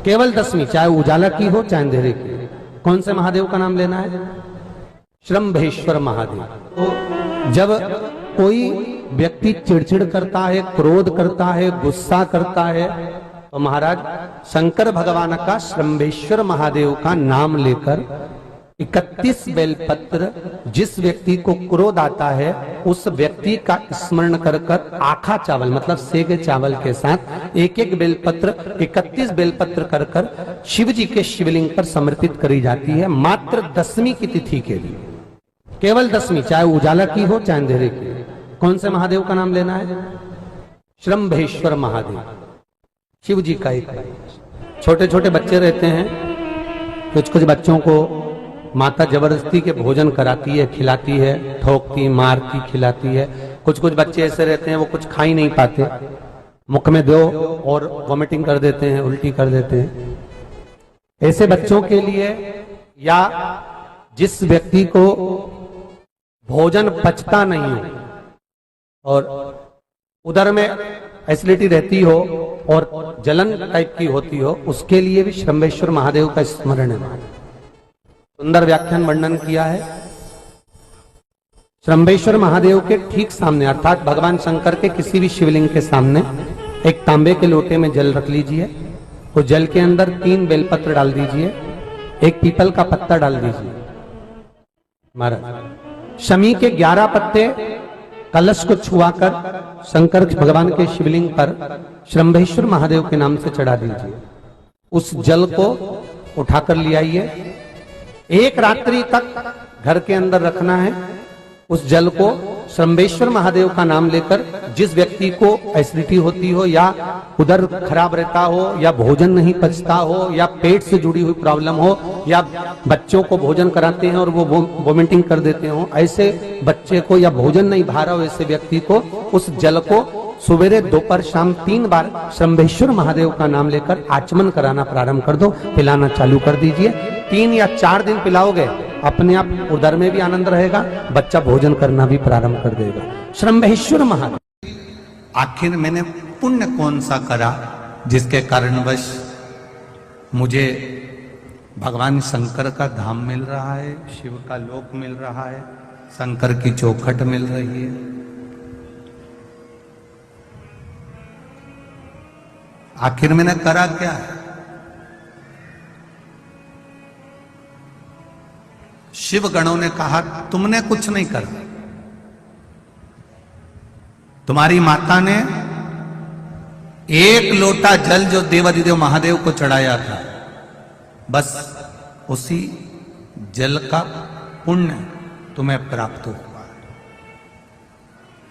केवल 10वीं, चाहे उजाला की हो चाहे अंधेरे की। कौन से महादेव का नाम लेना है? श्रंभेश्वर महादेव। तो जब कोई व्यक्ति चिड़चिड़ करता है, क्रोध करता है, गुस्सा करता है, तो महाराज शंकर भगवान का श्रंभेश्वर महादेव का नाम लेकर 31 बेलपत्र, जिस व्यक्ति को क्रोध आता है उस व्यक्ति का स्मरण कर कर आखा चावल मतलब सेगे चावल के साथ एक एक बेलपत्र 31 बेलपत्र कर कर शिव जी के शिवलिंग पर समर्पित करी जाती है, मात्र 10वीं की तिथि के लिए। केवल 10वीं, चाहे उजाला की हो चाहे अंधेरे की। कौन से महादेव का नाम लेना है? श्रंभेश्वर महादेव, शिव जी का एक। छोटे छोटे बच्चे रहते हैं, कुछ बच्चों को माता जबरदस्ती के भोजन कराती है, खिलाती है, ठोकती, मारती, खिलाती है। कुछ बच्चे ऐसे रहते हैं वो कुछ खा ही नहीं पाते, मुख में दो और वॉमिटिंग कर देते हैं, उल्टी कर देते हैं। ऐसे बच्चों के लिए या जिस व्यक्ति को भोजन पचता नहीं हो और उदर में एसिडिटी रहती हो और जलन टाइप की होती हो, उसके लिए भी श्रंभेश्वर महादेव का स्मरण है। सुंदर व्याख्यान वर्णन किया है। श्रंभेश्वर महादेव के ठीक सामने अर्थात भगवान शंकर के किसी भी शिवलिंग के सामने एक तांबे के लोटे में जल रख लीजिए, तो जल के अंदर 3 बेलपत्र डाल दीजिए, एक पीपल का पत्ता डाल दीजिए। महाराज शमी के 11 पत्ते कलश को छुआकर शंकर भगवान के शिवलिंग पर श्रंभेश्वर महादेव के नाम से चढ़ा दीजिए। उस जल को उठाकर ले आइए, एक रात्रि तक घर के अंदर रखना है। उस जल को श्रंभेश्वर महादेव का नाम लेकर जिस व्यक्ति को एसिडिटी होती हो या उदर खराब रहता हो या भोजन नहीं पचता हो या पेट से जुड़ी हुई प्रॉब्लम हो या बच्चों को भोजन कराते हैं और वो वोमिटिंग कर देते हो, ऐसे बच्चे को या भोजन नहीं भा रहा हो ऐसे व्यक्ति को उस जल को सुबेरे दोपहर शाम 3 बार श्रंभेश्वर महादेव का नाम लेकर आचमन कराना प्रारंभ कर दो, पिलाना चालू कर दीजिए। 3 या 4 दिन पिलाओगे, अपने आप उदर में भी आनंद रहेगा, बच्चा भोजन करना भी प्रारंभ कर देगा। श्रंभेश्वर महादेव। आखिर मैंने पुण्य कौन सा करा जिसके कारणवश मुझे भगवान शंकर का धाम मिल रहा है, शिव का लोक मिल रहा है, शंकर की चौखट मिल रही है। आखिर मैंने करा क्या? शिव गणों ने कहा तुमने कुछ नहीं करा, तुम्हारी माता ने 1 लोटा जल जो देवाधिदेव महादेव को चढ़ाया था, बस उसी जल का पुण्य तुम्हें प्राप्त हुआ।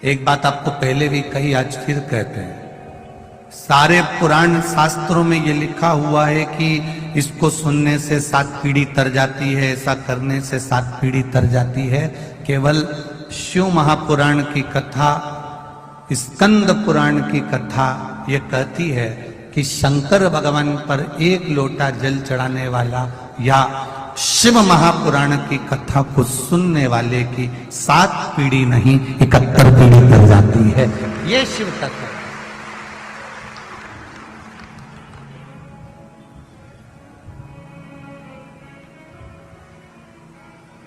एक बात आपको पहले भी कही, आज फिर कहते हैं, सारे पुराण शास्त्रों में ये लिखा हुआ है कि इसको सुनने से 7 पीढ़ी तर जाती है, ऐसा करने से 7 पीढ़ी तर जाती है। केवल शिव महापुराण की कथा, स्कंद पुराण की कथा ये कहती है कि शंकर भगवान पर 1 लोटा जल चढ़ाने वाला या शिव महापुराण की कथा को सुनने वाले की 7 पीढ़ी नहीं 71 पीढ़ी तर जाती है। ये शिव कथा।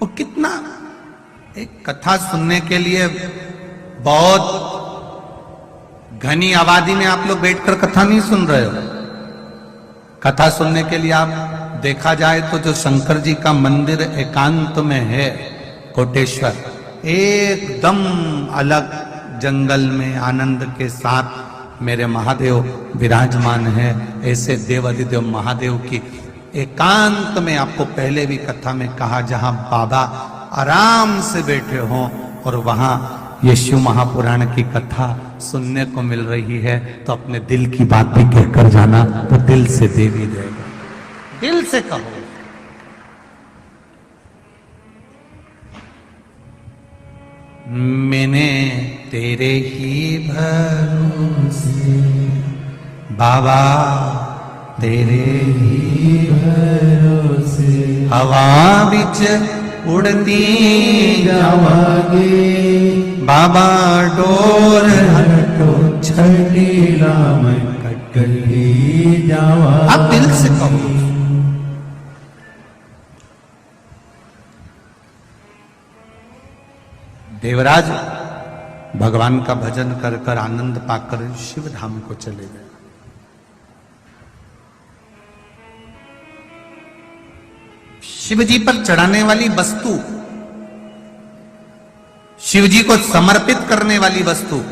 और कितना एक कथा सुनने के लिए बहुत घनी आबादी में आप लोग बैठकर कथा नहीं सुन रहे हो। कथा सुनने के लिए आप देखा जाए तो जो शंकर जी का मंदिर एकांत में है कोटेश्वर, एकदम अलग जंगल में आनंद के साथ मेरे महादेव विराजमान है। ऐसे देवाधिदेव महादेव की एकांत में आपको पहले भी कथा में कहा, जहां बाबा आराम से बैठे हों और वहां ये शिव महापुराण की कथा सुनने को मिल रही है, तो अपने दिल की बात भी कहकर जाना, तो दिल से दे भी देगा। दिल से कहो। मैंने तेरे ही भरोसे बाबा, तेरे ही भरोसे हवा बिच उड़ती जावागे बाबा, डोर हटो छड़ी राम कटली जावा। अब दिल से देवराज भगवान का भजन कर कर आनंद पाकर शिव धाम को चले गए। शिव जी पर चढ़ाने वाली वस्तु, शिव जी को समर्पित करने वाली वस्तु,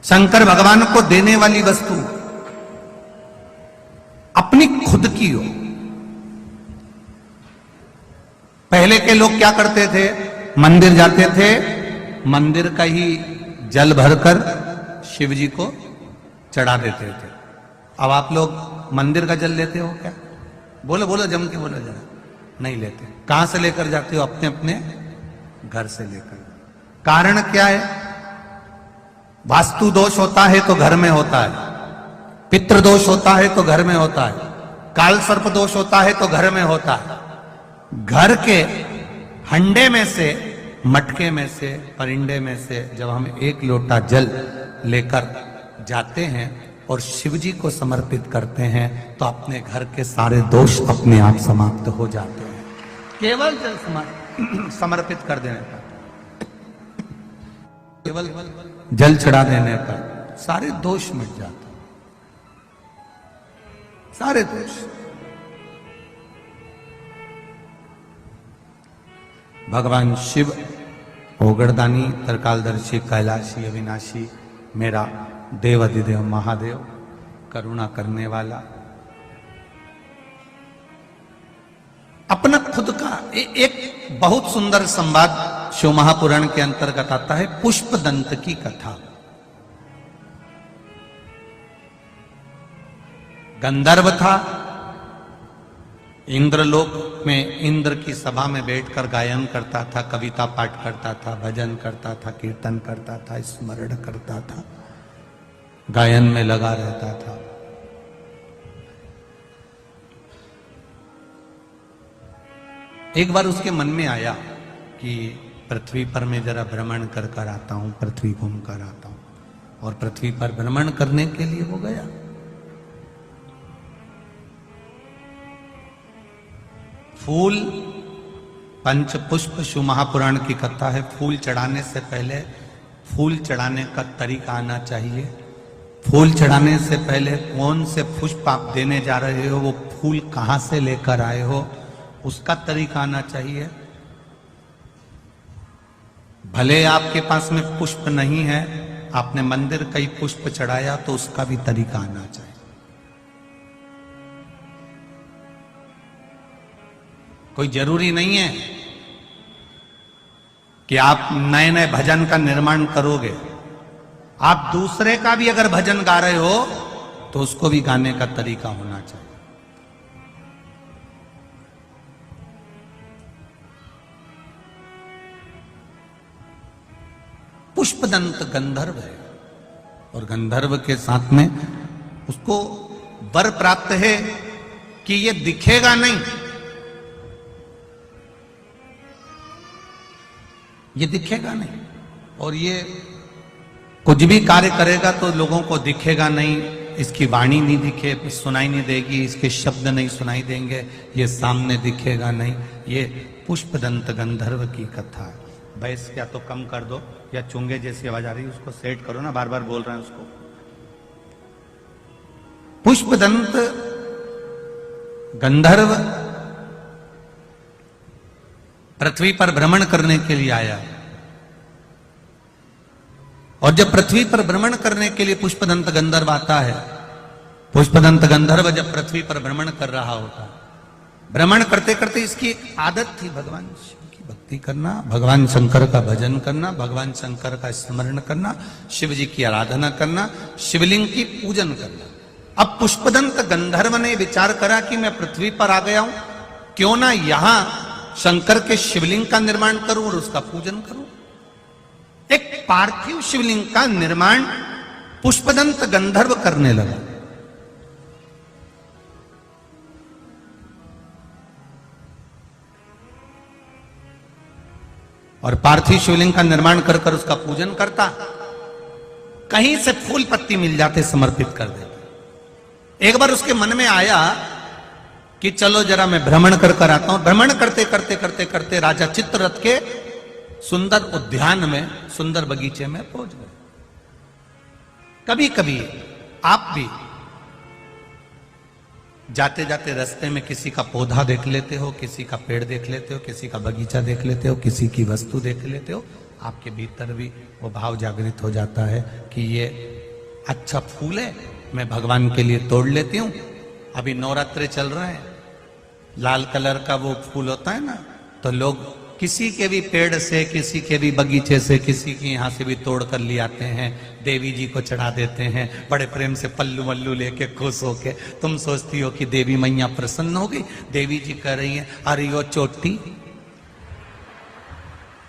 शंकर भगवान को देने वाली वस्तु अपनी खुद की हो। पहले के लोग क्या करते थे, मंदिर जाते थे, मंदिर का ही जल भरकर शिव जी को चढ़ा देते थे। अब आप लोग मंदिर का जल लेते हो क्या? बोलो बोलो, जम के बोलो जरा। नहीं लेते। कहां से लेकर जाते हो? अपने अपने घर से लेकर। कारण क्या है? वास्तु दोष होता है तो घर में होता है, पितृ दोष होता है तो घर में होता है, काल सर्प दोष होता है तो घर में होता है। घर के हंडे में से, मटके में से, परिंडे में से जब हम एक लोटा जल लेकर जाते हैं और शिव जी को समर्पित करते हैं तो अपने घर के सारे दोष अपने आप समाप्त हो जाते हैं, केवल जल समर्पित कर देने पर, केवल जल चढ़ा देने पर सारे दोष मिट जाते हैं, सारे दोष। भगवान शिव ओगड़दानी, तरकालदर्शी, कैलाशी, अविनाशी, मेरा देव अधिदेव महादेव, करुणा करने वाला, अपना खुद का एक बहुत सुंदर संवाद शिव महापुराण के अंतर्गत आता है, पुष्पदंत की कथा। गंधर्व था, इंद्रलोक में इंद्र की सभा में बैठकर गायन करता था, कविता पाठ करता था, भजन करता था, कीर्तन करता था, स्मरण करता था, गायन में लगा रहता था। एक बार उसके मन में आया कि पृथ्वी पर मैं जरा भ्रमण कर कर आता हूं, पृथ्वी घूम कर आता हूं। और पृथ्वी पर भ्रमण करने के लिए वो गया। फूल, पंच पुष्प, शिव महापुराण की कथा है। फूल चढ़ाने से पहले फूल चढ़ाने का तरीका आना चाहिए। फूल चढ़ाने से पहले कौन से पुष्प आप देने जा रहे हो, वो फूल कहां से लेकर आए हो, उसका तरीका आना चाहिए। भले आपके पास में पुष्प नहीं है, आपने मंदिर कई पुष्प चढ़ाया, तो उसका भी तरीका आना चाहिए। कोई जरूरी नहीं है कि आप नए नए भजन का निर्माण करोगे। आप दूसरे का भी अगर भजन गा रहे हो तो उसको भी गाने का तरीका होना चाहिए। पुष्पदंत गंधर्व है और गंधर्व के साथ में उसको वर प्राप्त है कि ये दिखेगा नहीं, ये दिखेगा नहीं, और ये कुछ भी कार्य करेगा तो लोगों को दिखेगा नहीं। इसकी वाणी नहीं दिखे, सुनाई नहीं देगी, इसके शब्द नहीं सुनाई देंगे, ये सामने दिखेगा नहीं। ये पुष्पदंत गंधर्व की कथा है। बैस या तो कम कर दो, या चुंगे जैसी आवाज आ रही है उसको सेट करो ना, बार बार बोल रहे हैं उसको। पुष्पदंत गंधर्व पृथ्वी पर भ्रमण करने के लिए आया, और जब पृथ्वी पर भ्रमण करने के लिए पुष्पदंत गंधर्व आता है, पुष्पदंत गंधर्व जब पृथ्वी पर भ्रमण कर रहा होता, भ्रमण करते करते इसकी एक आदत थी भगवान शिव की भक्ति करना, भगवान शंकर का भजन करना, भगवान शंकर का स्मरण करना, शिव जी की आराधना करना, शिवलिंग की पूजन करना। अब पुष्पदंत गंधर्व ने विचार करा कि मैं पृथ्वी पर आ गया हूं, क्यों ना यहां शंकर के शिवलिंग का निर्माण करूं और उसका पूजन करूं। एक पार्थिव शिवलिंग का निर्माण पुष्पदंत गंधर्व करने लगा। और पार्थिव शिवलिंग का निर्माण कर कर उसका पूजन करता, कहीं से फूल पत्ती मिल जाते समर्पित कर देते। एक बार उसके मन में आया कि चलो जरा मैं भ्रमण कर कर आता हूं। भ्रमण करते करते करते करते राजा चित्ररथ के सुंदर उद्यान में, सुंदर बगीचे में पहुंच गए। कभी कभी आप भी जाते जाते रास्ते में किसी का पौधा देख लेते हो, किसी का पेड़ देख लेते हो, किसी का बगीचा देख लेते हो, किसी की वस्तु देख लेते हो, आपके भीतर भी वो भाव जागृत हो जाता है कि ये अच्छा फूल है, मैं भगवान के लिए तोड़ लेती हूं। अभी नवरात्रे चल रहे हैं, लाल कलर का वो फूल होता है ना, तो लोग किसी के भी पेड़ से, किसी के भी बगीचे से, किसी के यहाँ से भी तोड़ कर ले आते हैं, देवी जी को चढ़ा देते हैं, बड़े प्रेम से पल्लू वल्लू लेके खुश होके। तुम सोचती हो कि देवी मैया प्रसन्न हो गई, देवी जी कह रही हैं अरे यो चोटी,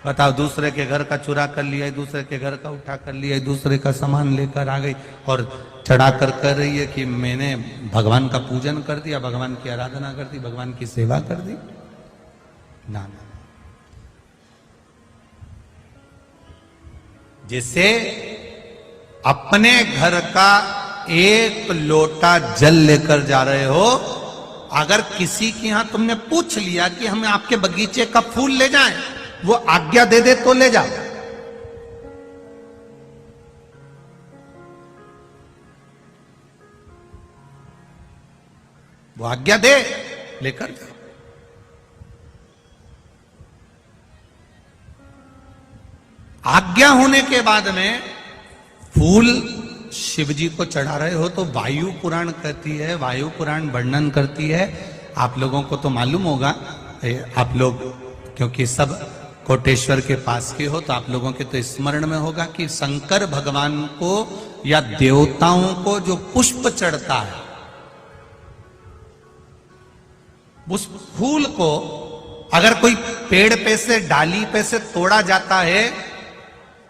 बताओ, दूसरे के घर का चुरा कर लिया, दूसरे के घर का उठा कर लिया, दूसरे का सामान लेकर आ गई और चढ़ा कर कर रही है कि मैंने भगवान का पूजन कर दिया, भगवान की आराधना कर दी, भगवान की सेवा कर दी। ना ना, जिसे अपने घर का एक लोटा जल लेकर जा रहे हो, अगर किसी के यहां तुमने पूछ लिया कि हमें आपके बगीचे का फूल ले जाएं, वो आज्ञा दे दे तो ले जाओ। वो आज्ञा दे, लेकर जाओ। आज्ञा होने के बाद में फूल शिव जी को चढ़ा रहे हो तो वायु पुराण कहती है, वायु पुराण वर्णन करती है, आप लोगों को तो मालूम होगा, आप लोग क्योंकि सब कोटेश्वर के पास के हो तो आप लोगों के तो स्मरण में होगा कि शंकर भगवान को या देवताओं को जो पुष्प चढ़ता है, उस फूल को अगर कोई पेड़ पे से, डाली पे से तोड़ा जाता है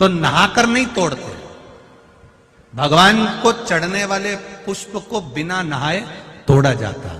तो नहाकर नहीं तोड़ते, भगवान को चढ़ने वाले पुष्प को बिना नहाए तोड़ा जाता है।